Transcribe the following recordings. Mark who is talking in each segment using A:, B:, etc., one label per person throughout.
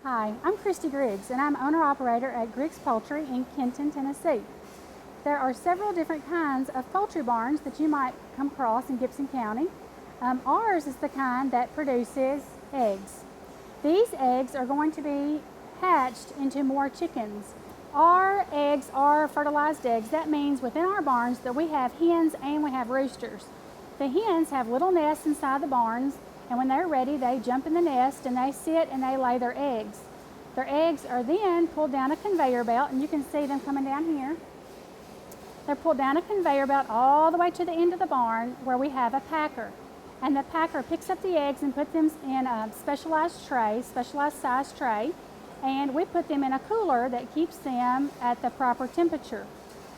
A: Hi, I'm Christy Griggs, and I'm owner-operator at Griggs Poultry in Kenton, Tennessee. There are several different kinds of poultry barns that you might come across in Gibson County. Ours is the kind that produces eggs. These eggs are going to be hatched into more chickens. Our eggs are fertilized eggs. That means within our barns that we have hens and we have roosters. The hens have little nests inside the barns, and when they're ready, they jump in the nest and they sit and they lay their eggs. Their eggs are then pulled down a conveyor belt, and you can see them coming down here. They're pulled down a conveyor belt all the way to the end of the barn where we have a packer. And the packer picks up the eggs and puts them in a specialized size tray, and we put them in a cooler that keeps them at the proper temperature.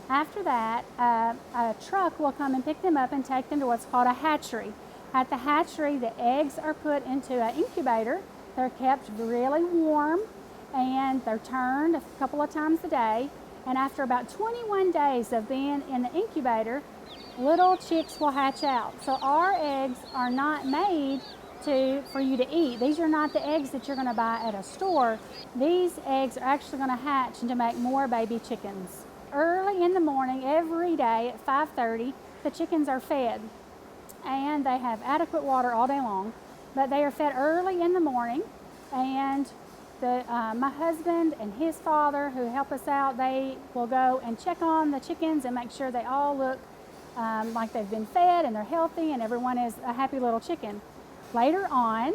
A: After that, a truck will come and pick them up and take them to what's called a hatchery. At the hatchery, the eggs are put into an incubator. They're kept really warm, and they're turned a couple of times a day. And after about 21 days of being in the incubator, little chicks will hatch out. So our eggs are not made for you to eat. These are not the eggs that you're going to buy at a store. These eggs are actually going to hatch and to make more baby chickens. Early in the morning, every day at 5:30, the chickens are fed. And they have adequate water all day long, but they are fed early in the morning, and my husband and his father, who help us out, they will go and check on the chickens and make sure they all look like they've been fed and they're healthy and everyone is a happy little chicken. Later on,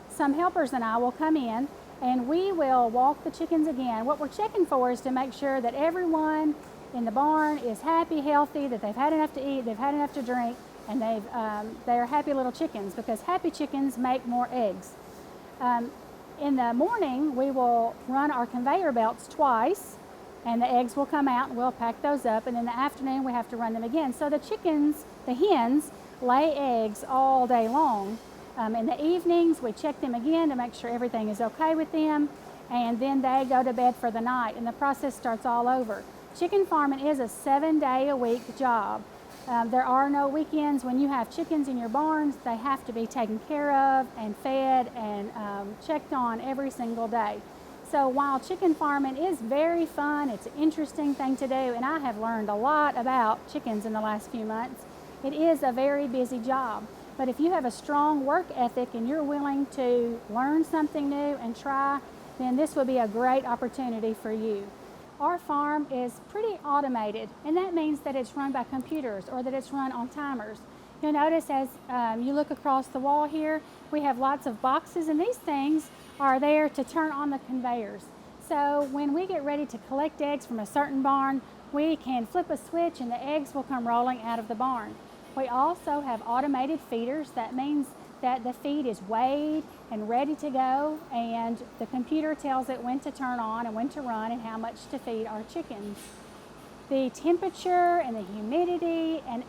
A: some helpers and I will come in and we will walk the chickens again. What we're checking for is to make sure that everyone in the barn is happy, healthy, that they've had enough to eat, they've had enough to drink, and they're happy little chickens, because happy chickens make more eggs. In the morning, we will run our conveyor belts twice, and the eggs will come out and we'll pack those up, and in the afternoon we have to run them again. So the hens lay eggs all day long. In the evenings we check them again to make sure everything is okay with them, and then they go to bed for the night and the process starts all over. Chicken farming is a 7-day-a-week job. There are no weekends. When you have chickens in your barns, they have to be taken care of and fed and checked on every single day. So while chicken farming is very fun, it's an interesting thing to do, and I have learned a lot about chickens in the last few months, it is a very busy job. But if you have a strong work ethic and you're willing to learn something new and try, then this would be a great opportunity for you. Our farm is pretty automated, and that means that it's run by computers or that it's run on timers. You'll notice as you look across the wall here, we have lots of boxes, and these things are there to turn on the conveyors. So when we get ready to collect eggs from a certain barn, we can flip a switch and the eggs will come rolling out of the barn. We also have automated feeders. That means that the feed is weighed and ready to go, and the computer tells it when to turn on and when to run and how much to feed our chickens. The temperature and the humidity and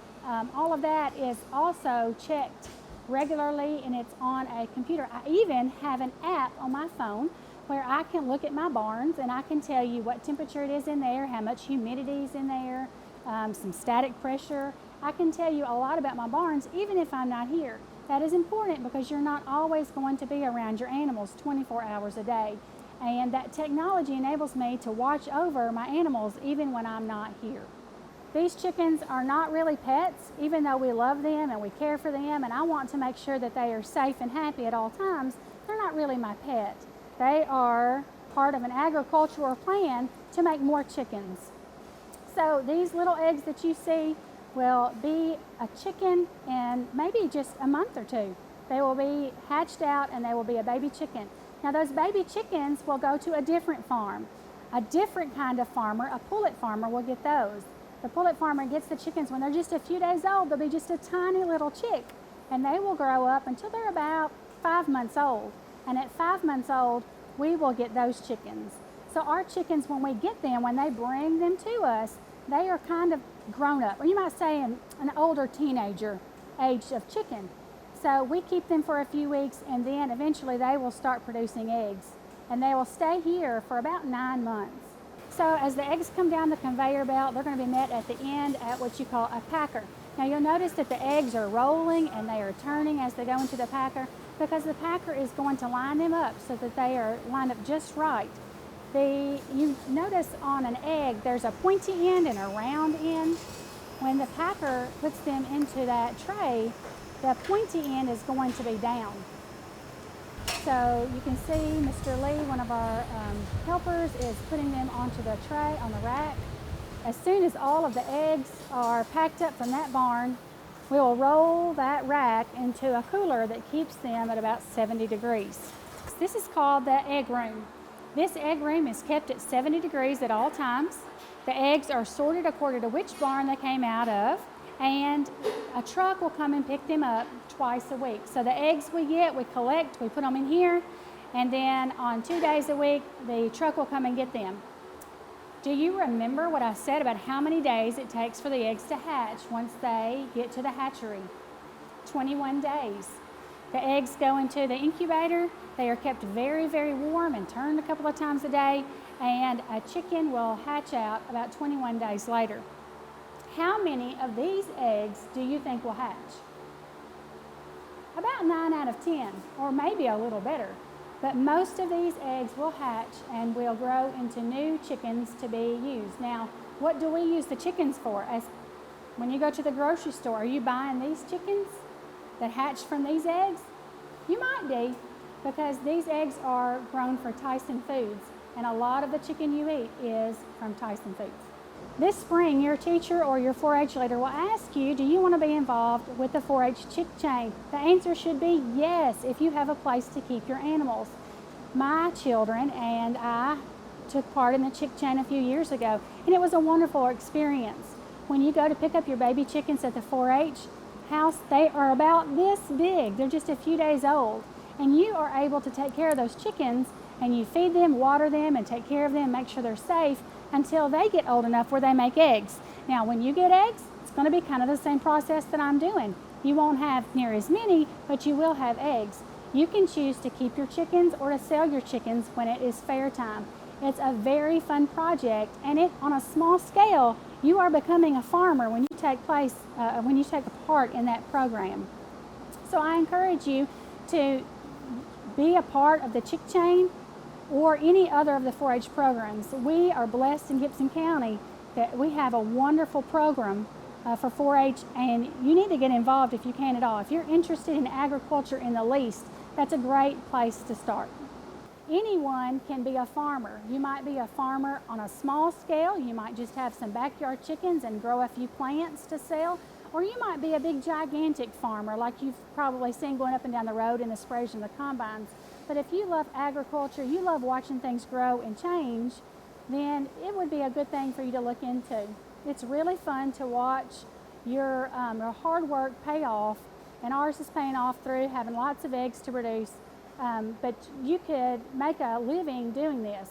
A: all of that is also checked regularly, and it's on a computer. I even have an app on my phone where I can look at my barns and I can tell you what temperature it is in there, how much humidity is in there, some static pressure. I can tell you a lot about my barns even if I'm not here. That is important because you're not always going to be around your animals 24 hours a day. And that technology enables me to watch over my animals even when I'm not here. These chickens are not really pets, even though we love them and we care for them, and I want to make sure that they are safe and happy at all times. They're not really my pet. They are part of an agricultural plan to make more chickens. So these little eggs that you see will be a chicken in maybe just a month or two. They will be hatched out and they will be a baby chicken. Now those baby chickens will go to a different farm. A different kind of farmer, a pullet farmer, will get those. The pullet farmer gets the chickens when they're just a few days old. They'll be just a tiny little chick, and they will grow up until they're about 5 months old. And at 5 months old, we will get those chickens. So our chickens, when we get them, when they bring them to us, they are kind of grown up, or you might say an older teenager age of chicken. So we keep them for a few weeks, and then eventually they will start producing eggs, and they will stay here for about 9 months. So as the eggs come down the conveyor belt, they're going to be met at the end at what you call a packer. Now you'll notice that the eggs are rolling and they are turning as they go into the packer. because the packer is going to line them up so that they are lined up just right. You notice on an egg there's a pointy end and a round end. When the packer puts them into that tray, the pointy end is going to be down. So you can see Mr. Lee, one of our helpers, is putting them onto the tray on the rack. As soon as all of the eggs are packed up from that barn, we will roll that rack into a cooler that keeps them at about 70 degrees. This is called the egg room. This egg room is kept at 70 degrees at all times. The eggs are sorted according to which barn they came out of, and a truck will come and pick them up twice a week. So the eggs we get, we collect, we put them in here, and then on 2 days a week, the truck will come and get them. Do you remember what I said about how many days it takes for the eggs to hatch once they get to the hatchery? 21 days. The eggs go into the incubator. They are kept very, very warm and turned a couple of times a day, and a chicken will hatch out about 21 days later. How many of these eggs do you think will hatch? About 9 out of 10, or maybe a little better. But most of these eggs will hatch and will grow into new chickens to be used. Now, what do we use the chickens for? When you go to the grocery store, are you buying these chickens that hatch from these eggs? You might be, because these eggs are grown for Tyson Foods, and a lot of the chicken you eat is from Tyson Foods. This spring, your teacher or your 4-H leader will ask you, do you want to be involved with the 4-H chick chain? The answer should be yes, if you have a place to keep your animals. My children and I took part in the chick chain a few years ago, and it was a wonderful experience. When you go to pick up your baby chickens at the 4-H house, they are about this big. They're just a few days old, and you are able to take care of those chickens, and you feed them, water them, and take care of them, make sure they're safe until they get old enough where they make eggs. Now, when you get eggs, it's going to be kind of the same process that I'm doing. You won't have near as many, but you will have eggs. You can choose to keep your chickens or to sell your chickens when it is fair time. It's a very fun project, and on a small scale, you are becoming a farmer when you take a part in that program. So I encourage you to be a part of the chick chain or any other of the 4-H programs. We are blessed in Gibson County that we have a wonderful program for 4-H, and you need to get involved if you can at all. If you're interested in agriculture in the least, that's a great place to start. Anyone can be a farmer. You might be a farmer on a small scale. You might just have some backyard chickens and grow a few plants to sell. Or you might be a big gigantic farmer like you've probably seen going up and down the road in the sprays and the combines. But if you love agriculture, you love watching things grow and change, then it would be a good thing for you to look into. It's really fun to watch your hard work pay off, and ours is paying off through having lots of eggs to produce. But you could make a living doing this.